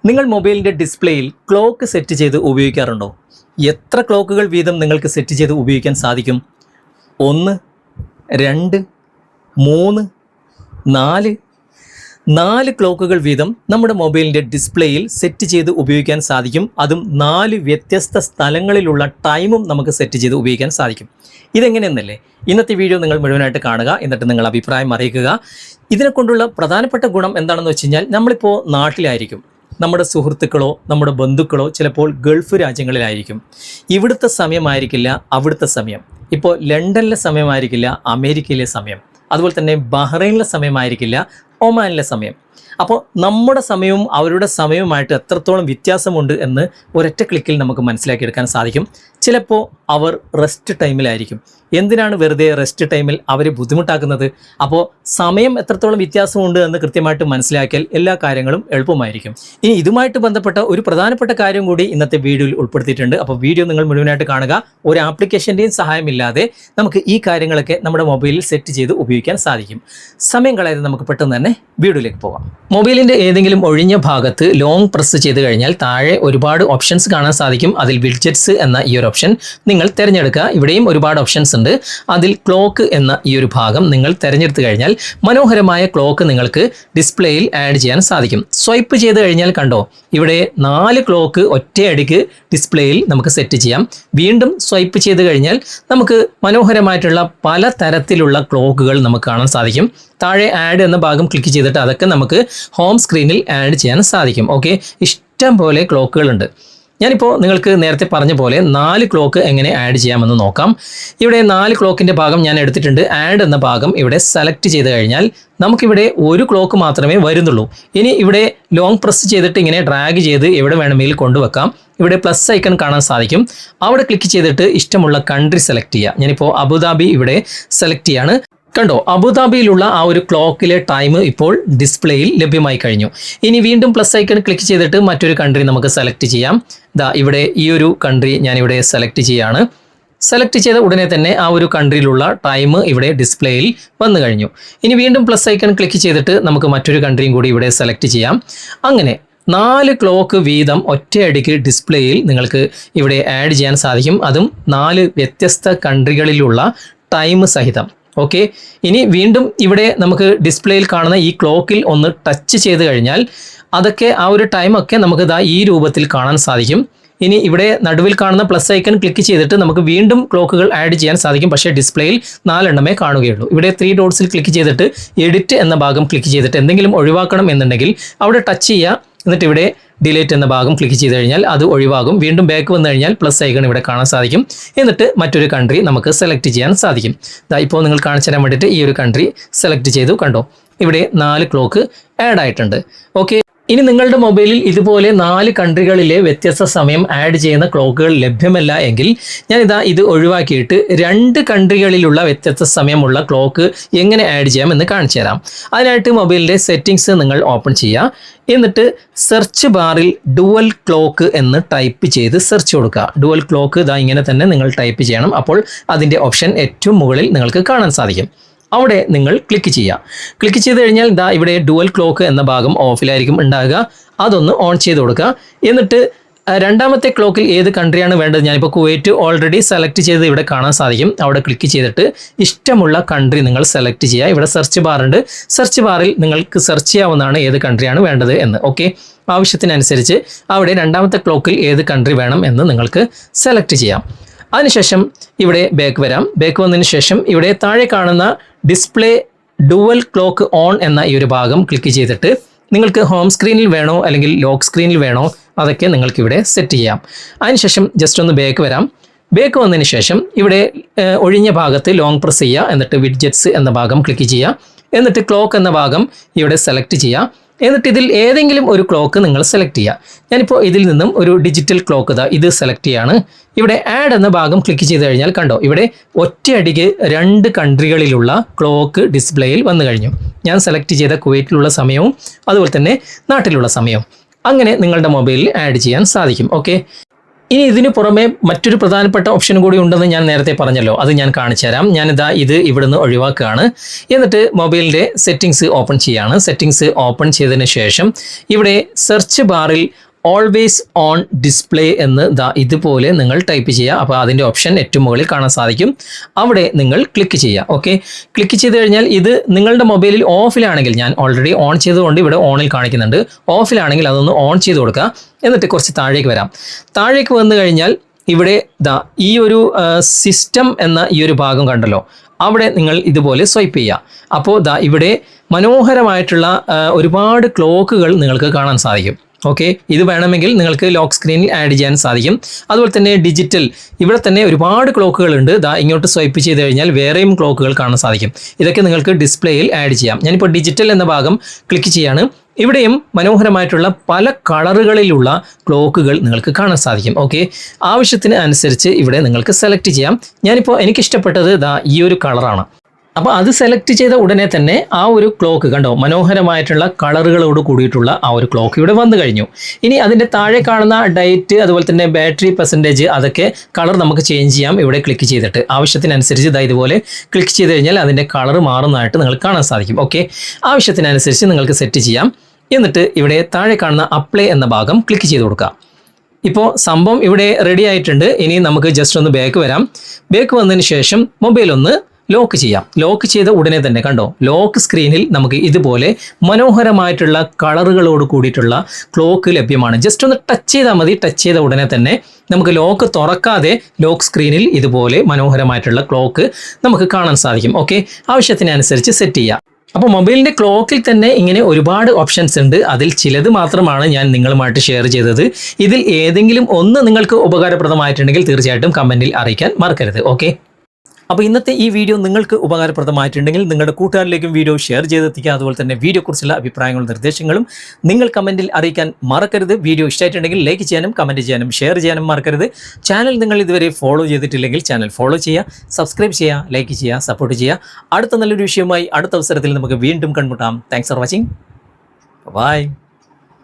നിങ്ങൾ മൊബൈലിൻ്റെ ഡിസ്പ്ലേയിൽ clock set ചെയ്ത് ഉപയോഗിക്കാറുണ്ടോ? എത്ര ക്ലോക്കുകൾ വീതം നിങ്ങൾക്ക് സെറ്റ് ചെയ്ത് ഉപയോഗിക്കാൻ സാധിക്കും? 1, 2, 3, 4 ക്ലോക്കുകൾ വീതം നമ്മുടെ മൊബൈലിൻ്റെ ഡിസ്പ്ലേയിൽ സെറ്റ് ചെയ്ത് ഉപയോഗിക്കാൻ സാധിക്കും. അതും 4 വ്യത്യസ്ത സ്ഥലങ്ങളിലുള്ള ടൈമും നമുക്ക് സെറ്റ് ചെയ്ത് ഉപയോഗിക്കാൻ സാധിക്കും. ഇതെങ്ങനെയെന്നല്ലേ ഇന്നത്തെ വീഡിയോ നിങ്ങൾ മുഴുവനായിട്ട് കാണുക, എന്നിട്ട് നിങ്ങൾ അഭിപ്രായം അറിയിക്കുക. ഇതിനെക്കൊണ്ടുള്ള പ്രധാനപ്പെട്ട ഗുണം എന്താണെന്ന് വെച്ച് കഴിഞ്ഞാൽ, നമ്മളിപ്പോൾ നാട്ടിലായിരിക്കും, നമ്മുടെ സുഹൃത്തുക്കളോ നമ്മുടെ ബന്ധുക്കളോ ചിലപ്പോൾ ഗൾഫ് രാജ്യങ്ങളിലായിരിക്കും. ഇവിടുത്തെ സമയമായിരിക്കില്ല അവിടുത്തെ സമയം. ഇപ്പോൾ ലണ്ടനിലെ സമയമായിരിക്കില്ല അമേരിക്കയിലെ സമയം. അതുപോലെ തന്നെ ബഹ്റൈനിലെ സമയമായിരിക്കില്ല ഒമാനിലെ സമയം. അപ്പോൾ നമ്മുടെ സമയവും അവരുടെ സമയവുമായിട്ട് എത്രത്തോളം വ്യത്യാസമുണ്ട് എന്ന് ഒരൊറ്റ ക്ലിക്കിൽ നമുക്ക് മനസ്സിലാക്കിയെടുക്കാൻ സാധിക്കും. ചിലപ്പോൾ അവർ റെസ്റ്റ് ടൈമിലായിരിക്കും. എന്തിനാണ് വെറുതെ റെസ്റ്റ് ടൈമിൽ അവരെ ബുദ്ധിമുട്ടാക്കുന്നത്? അപ്പോൾ സമയം എത്രത്തോളം വ്യത്യാസമുണ്ട് എന്ന് കൃത്യമായിട്ട് മനസ്സിലാക്കിയാൽ എല്ലാ കാര്യങ്ങളും എളുപ്പമായിരിക്കും. ഇനി ഇതുമായിട്ട് ബന്ധപ്പെട്ട ഒരു പ്രധാനപ്പെട്ട കാര്യം കൂടി ഇന്നത്തെ വീഡിയോയിൽ ഉൾപ്പെടുത്തിയിട്ടുണ്ട്. അപ്പോൾ വീഡിയോ നിങ്ങൾ മുഴുവനായിട്ട് കാണുക. ഒരു ആപ്ലിക്കേഷൻ്റെയും സഹായമില്ലാതെ നമുക്ക് ഈ കാര്യങ്ങളൊക്കെ നമ്മുടെ മൊബൈലിൽ സെറ്റ് ചെയ്ത് ഉപയോഗിക്കാൻ സാധിക്കും. സമയം കളയാതെ നമുക്ക് പെട്ടെന്ന് തന്നെ വീഡിയോയിലേക്ക് പോകാം. മൊബൈലിൻ്റെ ഏതെങ്കിലും ഒഴിഞ്ഞ ഭാഗത്ത് ലോങ് പ്രസ് ചെയ്ത് കഴിഞ്ഞാൽ താഴെ ഒരുപാട് ഓപ്ഷൻസ് കാണാൻ സാധിക്കും. അതിൽ വിഡ്ജറ്റ്സ് എന്ന ഈ ഒരു ഓപ്ഷൻ നിങ്ങൾ തിരഞ്ഞെടുക്കുക. ഇവിടെയും ഒരുപാട് ഓപ്ഷൻസ് ഉണ്ട്. അതിൽ ക്ലോക്ക് എന്ന ഈ ഒരു ഭാഗം നിങ്ങൾ തിരഞ്ഞെടുത്തു കഴിഞ്ഞാൽ മനോഹരമായ ക്ലോക്ക് നിങ്ങൾക്ക് ഡിസ്പ്ലേയിൽ ആഡ് ചെയ്യാൻ സാധിക്കും. സ്വൈപ്പ് ചെയ്ത് കഴിഞ്ഞാൽ കണ്ടോ, ഇവിടെ 4 ക്ലോക്ക് ഒറ്റയടിക്ക് ഡിസ്പ്ലേയിൽ നമുക്ക് സെറ്റ് ചെയ്യാം. വീണ്ടും സ്വൈപ്പ് ചെയ്ത് കഴിഞ്ഞാൽ നമുക്ക് മനോഹരമായിട്ടുള്ള പല തരത്തിലുള്ള ക്ലോക്കുകൾ നമുക്ക് കാണാൻ സാധിക്കും. താഴെ ആഡ് എന്ന ഭാഗം ക്ലിക്ക് ചെയ്തിട്ട് അതൊക്കെ നമുക്ക് ഹോം സ്ക്രീനിൽ ആഡ് ചെയ്യാൻ സാധിക്കും. ഓക്കെ, ഇഷ്ടം പോലെ ക്ലോക്കുകളുണ്ട്. ഞാനിപ്പോൾ നിങ്ങൾക്ക് നേരത്തെ പറഞ്ഞ പോലെ 4 ക്ലോക്ക് എങ്ങനെ ആഡ് ചെയ്യാമെന്ന് നോക്കാം. ഇവിടെ 4 ക്ലോക്കിൻ്റെ ഭാഗം ഞാൻ എടുത്തിട്ടുണ്ട്. ആഡ് എന്ന ഭാഗം ഇവിടെ സെലക്ട് ചെയ്ത് കഴിഞ്ഞാൽ നമുക്കിവിടെ ഒരു ക്ലോക്ക് മാത്രമേ വരുന്നുള്ളൂ. ഇനി ഇവിടെ ലോങ് പ്രസ് ചെയ്തിട്ട് ഇങ്ങനെ ഡ്രാഗ് ചെയ്ത് എവിടെ വേണമെങ്കിൽ കൊണ്ടുവെക്കാം. ഇവിടെ പ്ലസ് ഐക്കൺ കാണാൻ സാധിക്കും. അവിടെ ക്ലിക്ക് ചെയ്തിട്ട് ഇഷ്ടമുള്ള കൺട്രി സെലക്ട് ചെയ്യുക. ഞാനിപ്പോൾ അബുദാബി ഇവിടെ സെലക്ട് ചെയ്യാണ്. കണ്ടോ, അബുദാബിയിലുള്ള ആ ഒരു ക്ലോക്കിലെ ടൈം ഇപ്പോൾ ഡിസ്പ്ലേയിൽ ലഭ്യമായി കഴിഞ്ഞു. ഇനി വീണ്ടും പ്ലസ് ഐക്കൺ ക്ലിക്ക് ചെയ്തിട്ട് മറ്റൊരു കൺട്രി നമുക്ക് സെലക്ട് ചെയ്യാം. ഇവിടെ ഈ ഒരു കൺട്രി ഞാനിവിടെ സെലക്ട് ചെയ്യാണ്. സെലക്ട് ചെയ്ത ഉടനെ തന്നെ ആ ഒരു കൺട്രിയിലുള്ള ടൈം ഇവിടെ ഡിസ്പ്ലേയിൽ വന്നു കഴിഞ്ഞു. ഇനി വീണ്ടും പ്ലസ് ഐക്കൺ ക്ലിക്ക് ചെയ്തിട്ട് നമുക്ക് മറ്റൊരു കൺട്രിയും കൂടി ഇവിടെ സെലക്ട് ചെയ്യാം. അങ്ങനെ 4 ക്ലോക്ക് വീതം ഒറ്റയടിക്ക് ഡിസ്പ്ലേയിൽ നിങ്ങൾക്ക് ഇവിടെ ആഡ് ചെയ്യാൻ സാധിക്കും. അതും 4 വ്യത്യസ്ത കൺട്രികളിലുള്ള ടൈം സഹിതം. ഓക്കെ, ഇനി വീണ്ടും ഇവിടെ നമുക്ക് ഡിസ്പ്ലേയിൽ കാണുന്ന ഈ ക്ലോക്കിൽ ഒന്ന് ടച്ച് ചെയ്ത് കഴിഞ്ഞാൽ അതൊക്കെ ആ ഒരു ടൈമൊക്കെ നമുക്ക് ഈ രൂപത്തിൽ കാണാൻ സാധിക്കും. ഇനി ഇവിടെ നടുവിൽ കാണുന്ന പ്ലസ് ഐക്കൺ ക്ലിക്ക് ചെയ്തിട്ട് നമുക്ക് വീണ്ടും ക്ലോക്കുകൾ ആഡ് ചെയ്യാൻ സാധിക്കും. പക്ഷേ ഡിസ്പ്ലേയിൽ 4 എണ്ണമേ കാണുകയുള്ളൂ. ഇവിടെ 3 ഡോട്ട്സിൽ ക്ലിക്ക് ചെയ്തിട്ട് എഡിറ്റ് എന്ന ഭാഗം ക്ലിക്ക് ചെയ്തിട്ട് എന്തെങ്കിലും ഒഴിവാക്കണം എന്നുണ്ടെങ്കിൽ അവിടെ ടച്ച് ചെയ്യുക. എന്നിട്ട് ഇവിടെ ഡിലീറ്റ് എന്ന ഭാഗം ക്ലിക്ക് ചെയ്ത് കഴിഞ്ഞാൽ അത് ഒഴിവാകും. വീണ്ടും ബാക്ക് വന്നു കഴിഞ്ഞാൽ പ്ലസ് ഐക്കൺ ഇവിടെ കാണാൻ സാധിക്കും. എന്നിട്ട് മറ്റൊരു കൺട്രി നമുക്ക് സെലക്ട് ചെയ്യാൻ സാധിക്കും. ഇപ്പോൾ നിങ്ങൾ കാണിച്ചു തരാൻ വേണ്ടിയിട്ട് ഈ ഒരു കൺട്രി സെലക്ട് ചെയ്തു. കണ്ടോ, ഇവിടെ 4 ക്ലോക്ക് ആഡ് ആയിട്ടുണ്ട്. ഓക്കെ, ഇനി നിങ്ങളുടെ മൊബൈലിൽ ഇതുപോലെ 4 കൺട്രികളിലെ വ്യത്യസ്ത സമയം ആഡ് ചെയ്യുന്ന ക്ലോക്കുകൾ ലഭ്യമല്ല എങ്കിൽ ഇത് ഒഴിവാക്കിയിട്ട് 2 കൺട്രികളിലുള്ള വ്യത്യസ്ത സമയമുള്ള ക്ലോക്ക് എങ്ങനെ ആഡ് ചെയ്യാം എന്ന് കാണിച്ചു തരാം. അതിനായിട്ട് മൊബൈലിൻ്റെ സെറ്റിങ്സ് നിങ്ങൾ ഓപ്പൺ ചെയ്യുക. എന്നിട്ട് സെർച്ച് ബാറിൽ ഡുവൽ ക്ലോക്ക് എന്ന് ടൈപ്പ് ചെയ്ത് സെർച്ച് കൊടുക്കുക. ഡുവൽ ക്ലോക്ക് ഇങ്ങനെ തന്നെ നിങ്ങൾ ടൈപ്പ് ചെയ്യണം. അപ്പോൾ അതിൻ്റെ ഓപ്ഷൻ ഏറ്റവും മുകളിൽ നിങ്ങൾക്ക് കാണാൻ സാധിക്കും. അവിടെ നിങ്ങൾ ക്ലിക്ക് ചെയ്യുക. ക്ലിക്ക് ചെയ്ത് കഴിഞ്ഞാൽ ഇവിടെ ഡുവൽ ക്ലോക്ക് എന്ന ഭാഗം ഓഫിലായിരിക്കും ഉണ്ടാകുക. അതൊന്ന് ഓൺ ചെയ്ത് കൊടുക്കുക. എന്നിട്ട് രണ്ടാമത്തെ ക്ലോക്കിൽ ഏത് കൺട്രിയാണ് വേണ്ടത്? ഞാനിപ്പോൾ കുവൈറ്റ് ഓൾറെഡി സെലക്ട് ചെയ്ത് ഇവിടെ കാണാൻ സാധിക്കും. അവിടെ ക്ലിക്ക് ചെയ്തിട്ട് ഇഷ്ടമുള്ള കൺട്രി നിങ്ങൾ സെലക്ട് ചെയ്യുക. ഇവിടെ സെർച്ച് ബാർ ഉണ്ട്. സെർച്ച് ബാറിൽ നിങ്ങൾക്ക് സെർച്ച് ചെയ്യാവുന്നതാണ് ഏത് കൺട്രിയാണ് വേണ്ടത് എന്ന്. ഓക്കെ, ആവശ്യത്തിനനുസരിച്ച് അവിടെ രണ്ടാമത്തെ ക്ലോക്കിൽ ഏത് കൺട്രി വേണം എന്ന് നിങ്ങൾക്ക് സെലക്ട് ചെയ്യാം. അതിനുശേഷം ഇവിടെ ബാക്ക് വരാം. ബാക്ക് വന്നതിന് ശേഷം ഇവിടെ താഴെ കാണുന്ന ഡിസ്പ്ലേ ഡുവൽ ക്ലോക്ക് ഓൺ എന്ന ഈ ഒരു ഭാഗം ക്ലിക്ക് ചെയ്തിട്ട് നിങ്ങൾക്ക് ഹോം സ്ക്രീനിൽ വേണോ അല്ലെങ്കിൽ ലോക്ക് സ്ക്രീനിൽ വേണോ അതൊക്കെ നിങ്ങൾക്കിവിടെ സെറ്റ് ചെയ്യാം. അതിനുശേഷം ജസ്റ്റ് ഒന്ന് ബാക്ക് വരാം. ബാക്ക് വന്നതിന് ശേഷം ഇവിടെ ഒഴിഞ്ഞ ഭാഗത്ത് ലോങ് പ്രസ് ചെയ്യുക. എന്നിട്ട് വിഡ്ജറ്റ്സ് എന്ന ഭാഗം ക്ലിക്ക് ചെയ്യുക. എന്നിട്ട് ക്ലോക്ക് എന്ന ഭാഗം ഇവിടെ സെലക്ട് ചെയ്യുക. എന്നിട്ട് ഇതിൽ ഏതെങ്കിലും ഒരു ക്ലോക്ക് നിങ്ങൾ സെലക്ട് ചെയ്യുക. ഞാനിപ്പോൾ ഇതിൽ നിന്നും ഒരു ഡിജിറ്റൽ ക്ലോക്ക് ഇത് സെലക്ട് ചെയ്യാണ്. ഇവിടെ ആഡ് എന്ന ഭാഗം ക്ലിക്ക് ചെയ്ത് കഴിഞ്ഞാൽ കണ്ടോ, ഇവിടെ ഒറ്റയടിക്ക് 2 കൺട്രികളിലുള്ള ക്ലോക്ക് ഡിസ്പ്ലേയിൽ വന്നു കഴിഞ്ഞു. ഞാൻ സെലക്ട് ചെയ്ത കുവൈറ്റിലുള്ള സമയവും അതുപോലെ തന്നെ നാട്ടിലുള്ള സമയവും അങ്ങനെ നിങ്ങളുടെ മൊബൈലിൽ ആഡ് ചെയ്യാൻ സാധിക്കും. ഓക്കെ, ഇനി ഇതിന് പുറമെ മറ്റൊരു പ്രധാനപ്പെട്ട ഓപ്ഷൻ കൂടി ഉണ്ടെന്ന് ഞാൻ നേരത്തെ പറഞ്ഞല്ലോ, അത് ഞാൻ കാണിച്ചു തരാം. ഞാനിതാ ഇത് ഇവിടുന്ന് ഒഴിവാക്കുകയാണ്. എന്നിട്ട് മൊബൈലിൻ്റെ സെറ്റിങ്സ് ഓപ്പൺ ചെയ്യുകയാണ്. സെറ്റിങ്സ് ഓപ്പൺ ചെയ്തതിന് ശേഷം ഇവിടെ സെർച്ച് ബാറിൽ ഓൾവേസ് ഓൺ ഡിസ്പ്ലേ എന്ന് ഇതുപോലെ നിങ്ങൾ ടൈപ്പ് ചെയ്യുക. അപ്പോൾ അതിൻ്റെ ഓപ്ഷൻ ഏറ്റവും മുകളിൽ കാണാൻ സാധിക്കും. അവിടെ നിങ്ങൾ ക്ലിക്ക് ചെയ്യുക. ഓക്കെ, ക്ലിക്ക് ചെയ്ത് കഴിഞ്ഞാൽ ഇത് നിങ്ങളുടെ മൊബൈലിൽ ഓഫിലാണെങ്കിൽ, ഞാൻ ഓൾറെഡി ഓൺ ചെയ്തുകൊണ്ട് ഇവിടെ ഓണിൽ കാണിക്കുന്നുണ്ട്, ഓഫിലാണെങ്കിൽ അതൊന്ന് ഓൺ ചെയ്ത് കൊടുക്കുക. എന്നിട്ട് കുറച്ച് താഴേക്ക് വരാം. താഴേക്ക് വന്നു കഴിഞ്ഞാൽ ഇവിടെ ഈ ഒരു സിസ്റ്റം എന്ന ഈ ഒരു ഭാഗം കണ്ടല്ലോ, അവിടെ നിങ്ങൾ ഇതുപോലെ സ്വൈപ്പ് ചെയ്യുക. അപ്പോൾ ഇവിടെ മനോഹരമായിട്ടുള്ള ഒരുപാട് ക്ലോക്കുകൾ നിങ്ങൾക്ക് കാണാൻ സാധിക്കും. ഓക്കെ, ഇത് വേണമെങ്കിൽ നിങ്ങൾക്ക് ലോക്ക് സ്ക്രീനിൽ ആഡ് ചെയ്യാൻ സാധിക്കും. അതുപോലെ തന്നെ ഡിജിറ്റൽ, ഇവിടെ തന്നെ ഒരുപാട് ക്ലോക്കുകൾ ഉണ്ട്. ഇങ്ങോട്ട് സ്വൈപ്പ് ചെയ്ത് കഴിഞ്ഞാൽ വേറെയും ക്ലോക്കുകൾ കാണാൻ സാധിക്കും. ഇതൊക്കെ നിങ്ങൾക്ക് ഡിസ്പ്ലേയിൽ ആഡ് ചെയ്യാം. ഞാനിപ്പോൾ ഡിജിറ്റൽ എന്ന ഭാഗം ക്ലിക്ക് ചെയ്യാണ്. ഇവിടെയും മനോഹരമായിട്ടുള്ള പല കളറുകളിലുള്ള ക്ലോക്കുകൾ നിങ്ങൾക്ക് കാണാൻ സാധിക്കും. ഓക്കെ, ആവശ്യത്തിന് അനുസരിച്ച് ഇവിടെ നിങ്ങൾക്ക് സെലക്ട് ചെയ്യാം. ഞാനിപ്പോൾ എനിക്കിഷ്ടപ്പെട്ടത് ഈ ഒരു കളറാണ്. അപ്പോൾ അത് സെലക്ട് ചെയ്ത ഉടനെ തന്നെ ആ ഒരു ക്ലോക്ക് കണ്ടോ, മനോഹരമായിട്ടുള്ള കളറുകളോട് കൂടിയിട്ടുള്ള ആ ഒരു ക്ലോക്ക് ഇവിടെ വന്നു കഴിഞ്ഞു. ഇനി അതിൻ്റെ താഴെ കാണുന്ന ഡേറ്റ്, അതുപോലെ തന്നെ ബാറ്ററി പെർസെൻറ്റേജ്, അതൊക്കെ കളർ നമുക്ക് ചേഞ്ച് ചെയ്യാം ഇവിടെ ക്ലിക്ക് ചെയ്തിട്ട്. ആവശ്യത്തിനനുസരിച്ച് ഇതുപോലെ ക്ലിക്ക് ചെയ്ത് കഴിഞ്ഞാൽ അതിൻ്റെ കളർ മാറുന്നതായിട്ട് നിങ്ങൾക്ക് കാണാൻ സാധിക്കും. ഓക്കെ, ആവശ്യത്തിനനുസരിച്ച് നിങ്ങൾക്ക് സെറ്റ് ചെയ്യാം. എന്നിട്ട് ഇവിടെ താഴെ കാണുന്ന അപ്ലൈ എന്ന ഭാഗം ക്ലിക്ക് ചെയ്ത് കൊടുക്കുക. ഇപ്പോൾ സംഭവം ഇവിടെ റെഡി ആയിട്ടുണ്ട്. ഇനി നമുക്ക് ജസ്റ്റ് ഒന്ന് ബാക്ക് വരാം. ബാക്ക് വന്നതിന് ശേഷം മൊബൈൽ ഒന്ന് ലോക്ക് ചെയ്യാം. ലോക്ക് ചെയ്ത ഉടനെ തന്നെ കണ്ടോ, ലോക്ക് സ്ക്രീനിൽ നമുക്ക് ഇതുപോലെ മനോഹരമായിട്ടുള്ള കളറുകളോട് കൂടിയിട്ടുള്ള ക്ലോക്ക് ലഭ്യമാണ്. ജസ്റ്റ് ഒന്ന് ടച്ച് ചെയ്താൽ മതി. ടച്ച് ചെയ്ത ഉടനെ തന്നെ നമുക്ക് ലോക്ക് തുറക്കാതെ ലോക്ക് സ്ക്രീനിൽ ഇതുപോലെ മനോഹരമായിട്ടുള്ള ക്ലോക്ക് നമുക്ക് കാണാൻ സാധിക്കും. ഓക്കെ, ആവശ്യത്തിനനുസരിച്ച് സെറ്റ് ചെയ്യാം. അപ്പോൾ മൊബൈലിൻ്റെ ക്ലോക്കിൽ തന്നെ ഇങ്ങനെ ഒരുപാട് ഓപ്ഷൻസ് ഉണ്ട്. അതിൽ ചിലത് മാത്രമാണ് ഞാൻ നിങ്ങളുമായിട്ട് ഷെയർ ചെയ്തത്. ഇതിൽ ഏതെങ്കിലും ഒന്ന് നിങ്ങൾക്ക് ഉപകാരപ്രദമായിട്ടുണ്ടെങ്കിൽ തീർച്ചയായിട്ടും കമൻറ്റിൽ അറിയിക്കാൻ മറക്കരുത്. ഓക്കെ, അപ്പോൾ ഇന്നത്തെ ഈ വീഡിയോ നിങ്ങൾക്ക് ഉപകാരപ്രദമായിട്ടുണ്ടെങ്കിൽ നിങ്ങളുടെ കൂട്ടുകാരിലേക്കും വീഡിയോ ഷെയർ ചെയ്തെത്തിക്കുക. അതുപോലെ തന്നെ വീഡിയോയെക്കുറിച്ചുള്ള അഭിപ്രായങ്ങളും നിർദ്ദേശങ്ങളും നിങ്ങൾ കമൻറ്റിൽ അറിയിക്കാൻ മറക്കരുത്. വീഡിയോ ഇഷ്ടമായിട്ടുണ്ടെങ്കിൽ ലൈക്ക് ചെയ്യാനും കമൻറ്റ് ചെയ്യാനും ഷെയർ ചെയ്യാനും മറക്കരുത്. ചാനൽ നിങ്ങൾ ഇതുവരെ ഫോളോ ചെയ്തിട്ടില്ലെങ്കിൽ ചാനൽ ഫോളോ ചെയ്യുക, സബ്സ്ക്രൈബ് ചെയ്യുക, ലൈക്ക് ചെയ്യുക, സപ്പോർട്ട് ചെയ്യുക. അടുത്ത നല്ലൊരു വിഷയവുമായി അടുത്ത അവസരത്തിൽ നമുക്ക് വീണ്ടും കണ്ടുമുട്ടാം. Thanks for watching. ബൈ.